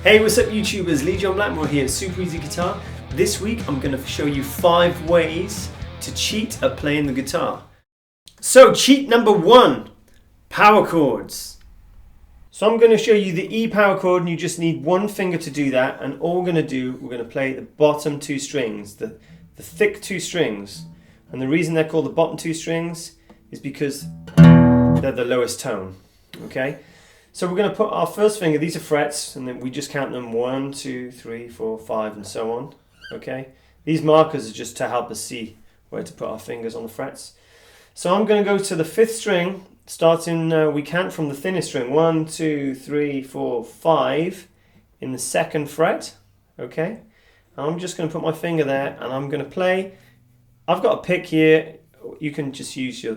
Hey, what's up YouTubers? Lee John Blackmore here, Super Easy Guitar. This week I'm going to show you 5 ways to cheat at playing the guitar. So cheat number 1, power chords. So I'm going to show you the E power chord and you just need one finger to do that, and all we're going to do, we're going to play the bottom 2 strings, the thick 2 strings. And the reason they're called the bottom 2 strings is because they're the lowest tone. Okay? So we're going to put our first finger, these are frets, and then we just count them 1, 2, 3, 4, 5 and so on. Okay? These markers are just to help us see where to put our fingers on the frets. So I'm going to go to the 5th string, starting, we count from the thinnest string, 1, 2, 3, 4, 5 in the 2nd fret. Okay? And I'm just going to put my finger there and I'm going to play. I've got a pick here. You can just use your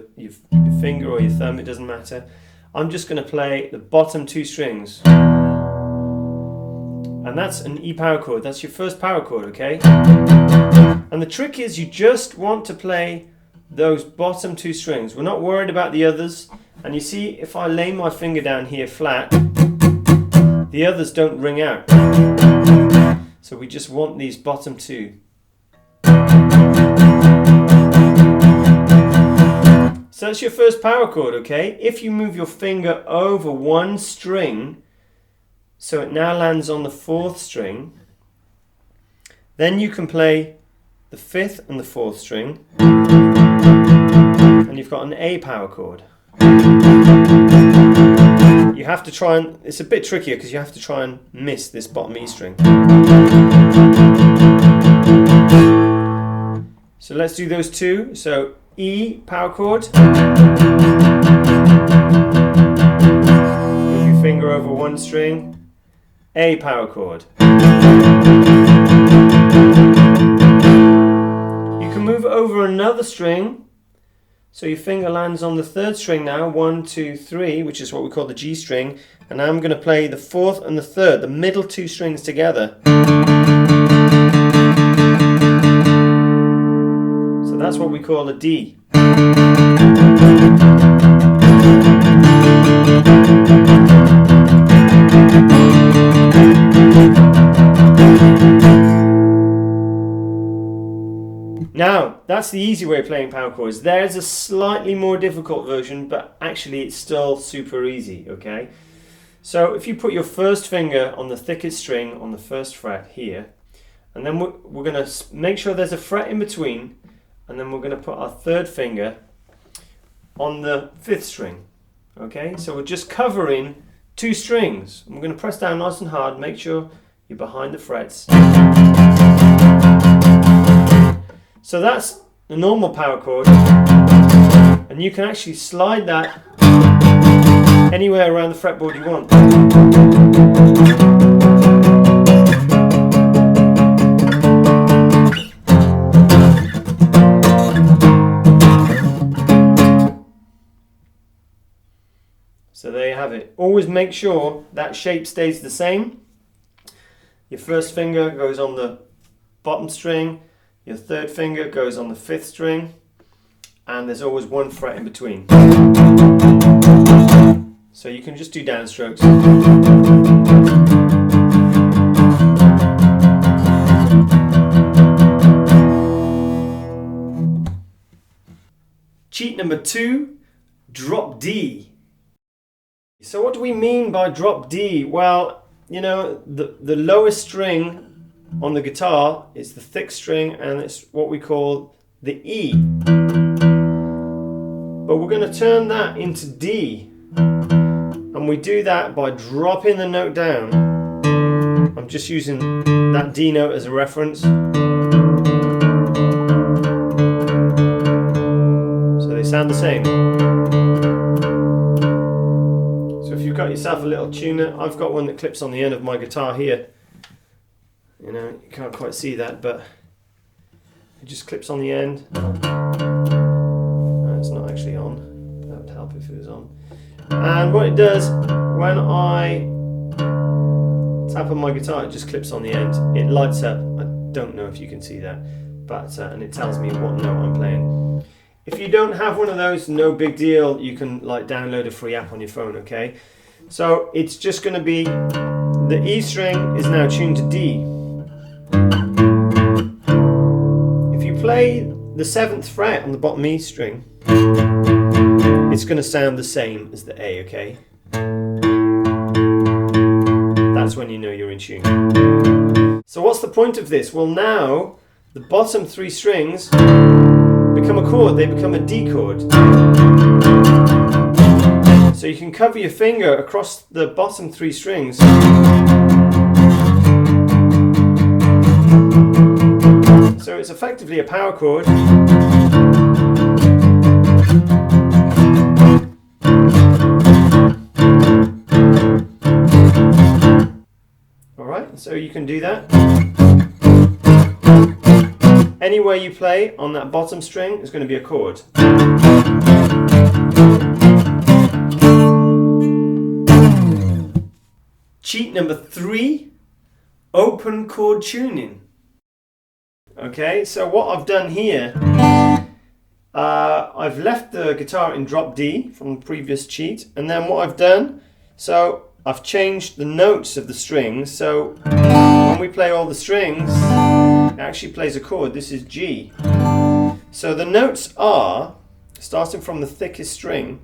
finger or your thumb, it doesn't matter. I'm just going to play the bottom 2 strings. And that's an E power chord. That's your first power chord, okay? And the trick is you just want to play those bottom 2 strings. We're not worried about the others. And you see, if I lay my finger down here flat, the others don't ring out. So we just want these bottom 2. So that's your first power chord, okay? If you move your finger over one string, so it now lands on the 4th string, then you can play the 5th and the 4th string, and you've got an A power chord. You have to try and, it's a bit trickier because you have to try and miss this bottom E string. So let's do those 2. So E power chord. Move your finger over one string. A power chord. You can move over another string. So your finger lands on the 3rd string now. 1, 2, 3, which is what we call the G string. And now I'm going to play the 4th and the 3rd, the middle 2 strings together. That's what we call a D. Now, that's the easy way of playing power chords. There's a slightly more difficult version, but actually it's still super easy, okay? So if you put your first finger on the thickest string on the 1st fret here, and then we're going to make sure there's a fret in between, and then we're going to put our 3rd finger on the 5th string. Okay, so we're just covering 2 strings. And we're going to press down nice and hard, make sure you're behind the frets. So that's the normal power chord. And you can actually slide that anywhere around the fretboard you want. So there you have it. Always make sure that shape stays the same. Your first finger goes on the bottom string, your 3rd finger goes on the 5th string, and there's always one fret in between. So you can just do downstrokes. Cheat number 2, drop D. So what do we mean by drop D? Well, you know, the lowest string on the guitar is the thick string, and it's what we call the E. But we're going to turn that into D. And we do that by dropping the note down. I'm just using that D note as a reference. So they sound the same. You've got yourself a little tuner. I've got one that clips on the end of my guitar here. You know, you can't quite see that, but it just clips on the end. It's not actually on. That would help if it was on. And what it does, when I tap on my guitar, it just clips on the end. It lights up. I don't know if you can see that, but and it tells me what note I'm playing. If you don't have one of those, no big deal. You can like download a free app on your phone, okay? So it's just going to be the E string is now tuned to D. If you play the 7th fret on the bottom E string, it's going to sound the same as the A, okay? That's when you know you're in tune. So what's the point of this? Well, now the bottom 3 strings become a chord, they become a D chord. So you can cover your finger across the bottom 3 strings. So it's effectively a power chord. Alright, so you can do that. Anywhere you play on that bottom string is going to be a chord. Cheat number 3, open chord tuning. Okay, so what I've done here, I've left the guitar in drop D from the previous cheat, and then what I've done, so I've changed the notes of the strings, so when we play all the strings, it actually plays a chord. This is G. So the notes are, starting from the thickest string,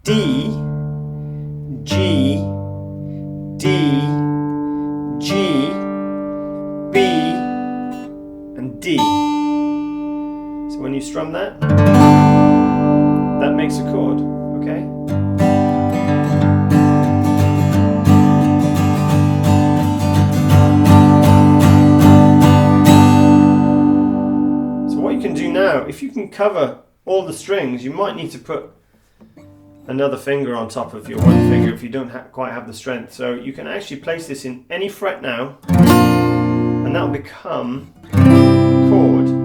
D, G, D, G, B, and D. So when you strum that, that makes a chord, okay? So what you can do now, if you can cover all the strings, you might need to put another finger on top of your one finger if you don't quite have the strength. So you can actually place this in any fret now, and that'll become a chord.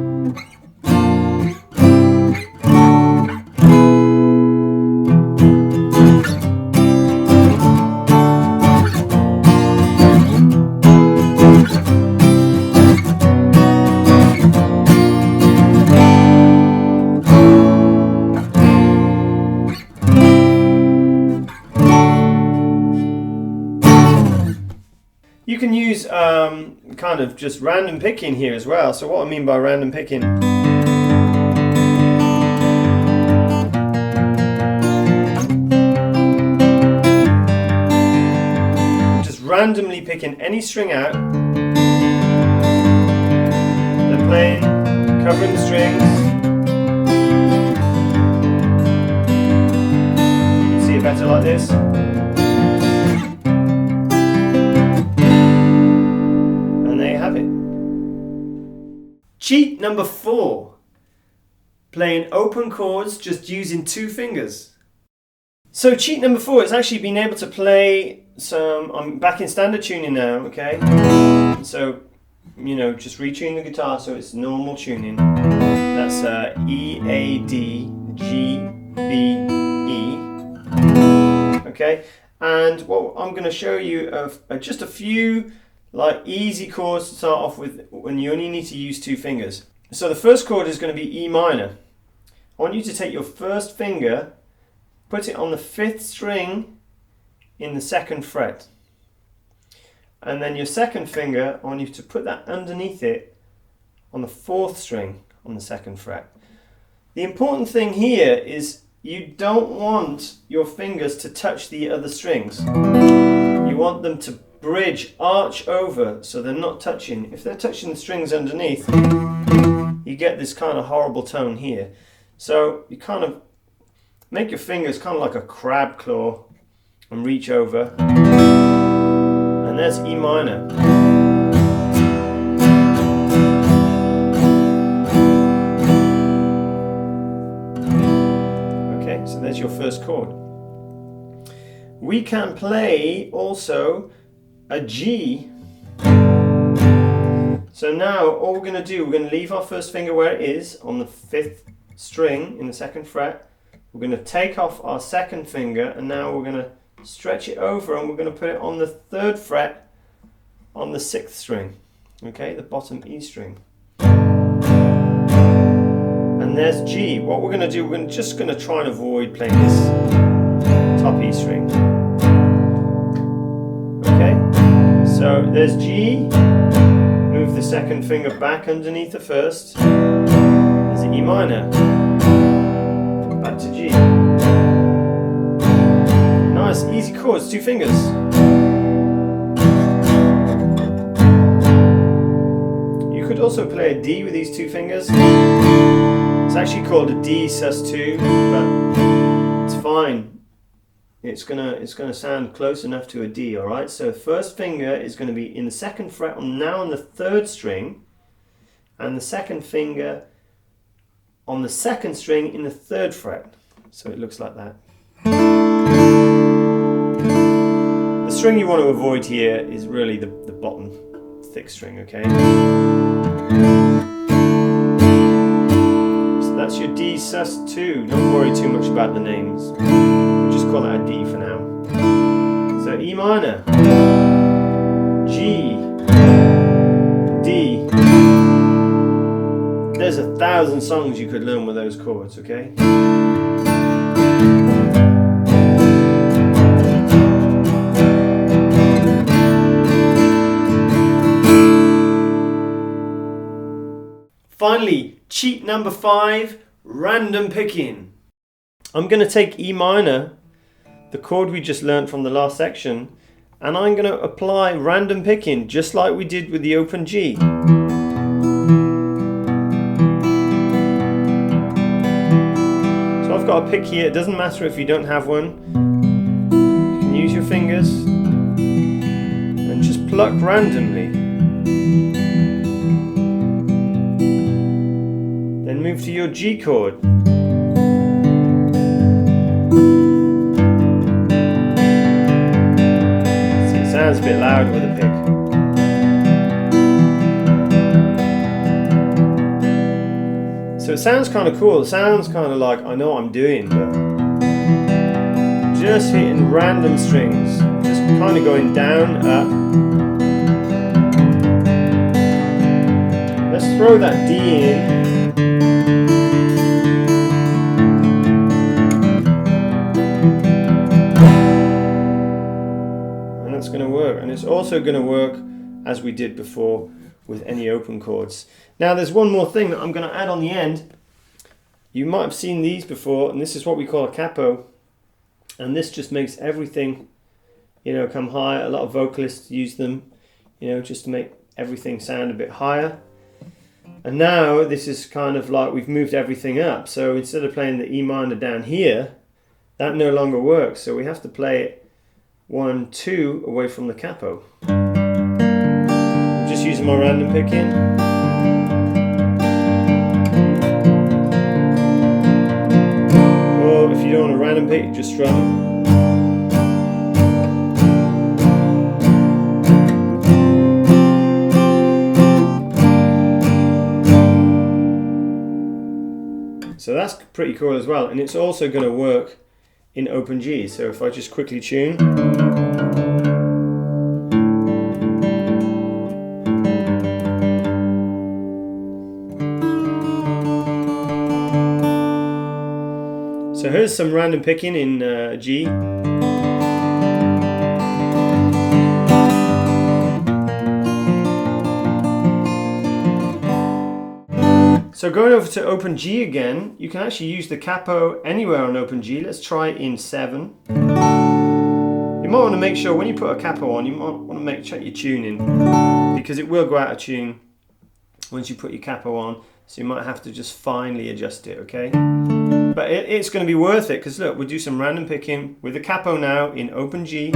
You can use kind of just random picking here as well. So what I mean by random picking, just randomly picking any string out, then playing, covering the strings. You can see it better like this. Cheat number 4, playing open chords just using 2 fingers. So cheat number 4 is actually being able to play some, I'm back in standard tuning now, okay? So, you know, just retune the guitar so it's normal tuning. That's E, A, D, G, B, E, okay? And what I'm going to show you just a few like easy chords to start off with when you only need to use 2 fingers. So the first chord is going to be E minor. I want you to take your first finger, put it on the 5th string in the 2nd fret. And then your second finger, I want you to put that underneath it on the 4th string on the 2nd fret. The important thing here is you don't want your fingers to touch the other strings. You want them to bridge, arch over, so they're not touching. If they're touching the strings underneath, you get this kind of horrible tone here. So you kind of make your fingers kind of like a crab claw and reach over. And there's E minor. Okay, so there's your first chord. We can play also a G. So now all we're going to do, we're going to leave our first finger where it is on the 5th string in the 2nd fret. We're going to take off our second finger and now we're going to stretch it over and we're going to put it on the 3rd fret on the 6th string, okay, the bottom E string. And there's G. What we're going to do, we're just going to try and avoid playing this top E string. So there's G, move the second finger back underneath the first, there's E minor, back to G. Nice, easy chords, 2 fingers. You could also play a D with these 2 fingers. It's actually called a D sus2, but it's fine. It's gonna sound close enough to a D, all right? So first finger is going to be in the 2nd fret, now on the 3rd string, and the second finger on the 2nd string in the 3rd fret. So it looks like that. The string you want to avoid here is really the bottom thick string, okay? So that's your D sus2. Don't worry too much about the names. Just call that a D for now. So E minor, G, D. There's 1,000 songs you could learn with those chords, okay? Finally, cheat number 5, random picking. I'm going to take E minor, the chord we just learnt from the last section, and I'm going to apply random picking just like we did with the open G. So I've got a pick here. It doesn't matter if you don't have one. You can use your fingers and just pluck randomly. Then move to your G chord. Sounds a bit loud with a pick. So it sounds kind of cool. It sounds kind of like I know what I'm doing, but just hitting random strings, just kind of going down, up. Let's throw that D in. That's going to work, and it's also going to work as we did before with any open chords. Now there's one more thing that I'm going to add on the end. You might have seen these before, and this is what we call a capo, and this just makes everything, you know, come high. A lot of vocalists use them, you know, just to make everything sound a bit higher. And now this is kind of like we've moved everything up, so instead of playing the E minor down here, that no longer works, so we have to play it 1, 2 away from the capo. I'm just using my random picking. Or if you don't want a random pick, just strum. So that's pretty cool as well, and it's also going to work in open G. So if I just quickly tune, so here's some random picking in G. So going over to open G again, you can actually use the capo anywhere on open G. Let's try in 7. You might want to make sure when you put a capo on, you might want to check your tuning, because it will go out of tune once you put your capo on. So you might have to just finely adjust it, okay? But it's going to be worth it, because look, we'll do some random picking with the capo now in open G.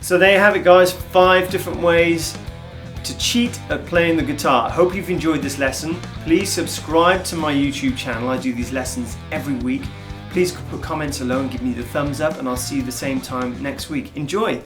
So there you have it, guys, 5 different ways to cheat at playing the guitar. I hope you've enjoyed this lesson. Please subscribe to my YouTube channel. I do these lessons every week. Please put comments below and give me the thumbs up, and I'll see you the same time next week. Enjoy!